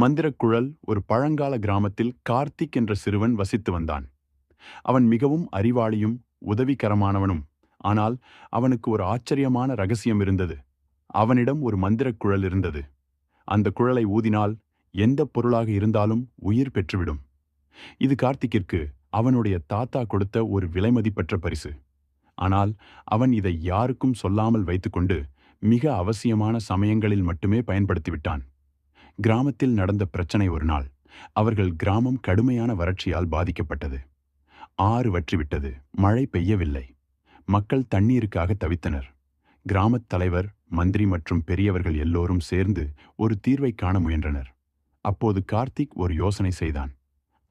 மந்திரக்குழல் ஒரு பழங்கால கிராமத்தில் கார்த்திக் என்ற சிறுவன் வசித்து வந்தான். அவன் மிகவும் அறிவாளியும் உதவிகரமானவனும். ஆனால் அவனுக்கு ஒரு ஆச்சரியமான ரகசியம் இருந்தது. அவனிடம் ஒரு மந்திரக்குழல் இருந்தது. அந்த குழலை ஊதினால் எந்த பொருளாக இருந்தாலும் உயிர் பெற்றுவிடும். இது கார்த்திக்கிற்கு அவனுடைய தாத்தா கொடுத்த ஒரு விலைமதிப்பற்ற பரிசு. ஆனால் அவன் இதை யாருக்கும் சொல்லாமல் வைத்துக்கொண்டு மிக அவசியமான சமயங்களில் மட்டுமே பயன்படுத்திவிட்டான். கிராமத்தில் நடந்த பிரச்சனை ஒரு நாள். அவர்கள் கிராமம் கடுமையான வறட்சியால் பாதிக்கப்பட்டது. ஆறு வற்றிவிட்டது. மழை பெய்யவில்லை. மக்கள் தண்ணீருக்காக தவித்தனர். கிராமத் தலைவர், மந்திரி மற்றும் பெரியவர்கள் எல்லோரும் சேர்ந்து ஒரு தீர்வை காண முயன்றனர். அப்போது கார்த்திக் ஒரு யோசனை செய்தான்.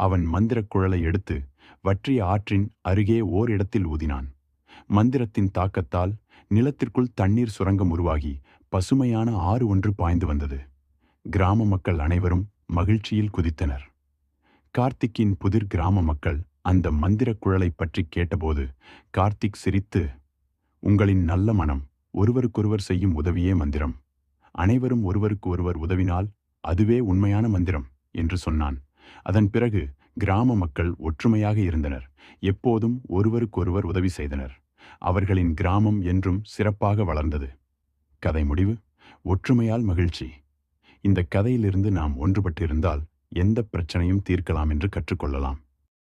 அவன் மந்திரக் குழலை எடுத்து வற்றிய ஆற்றின் அருகே ஓர் இடத்தில் ஊதினான். மந்திரத்தின் தாக்கத்தால் நிலத்திற்குள் தண்ணீர் சுரங்கம் உருவாகி பசுமையான ஆறு ஒன்று பாய்ந்து வந்தது. கிராம மக்கள் அனைவரும் மகிழ்ச்சியில் குதித்தனர். கார்த்திக்கின் புதிர் கிராம மக்கள் அந்த மந்திரக் குழலை பற்றி கேட்டபோது கார்த்திக் சிரித்து, உங்களின் நல்ல மனம், ஒருவருக்கொருவர் செய்யும் உதவியே மந்திரம். அனைவரும் ஒருவருக்கு ஒருவர் உதவினால் அதுவே உண்மையான மந்திரம் என்று சொன்னான். அதன் பிறகு கிராம மக்கள் ஒற்றுமையாக இருந்தனர். எப்போதும் ஒருவருக்கொருவர் உதவி செய்தனர். அவர்களின் கிராமம் என்றும் சிறப்பாக வளர்ந்தது. கதை முடிவு: ஒற்றுமையால் மகிழ்ச்சி. இந்த கதையிலிருந்து நாம் ஒன்றுபட்டிருந்தால் எந்த பிரச்சனையும் தீர்க்கலாம் என்று கற்றுக்கொள்ளலாம்.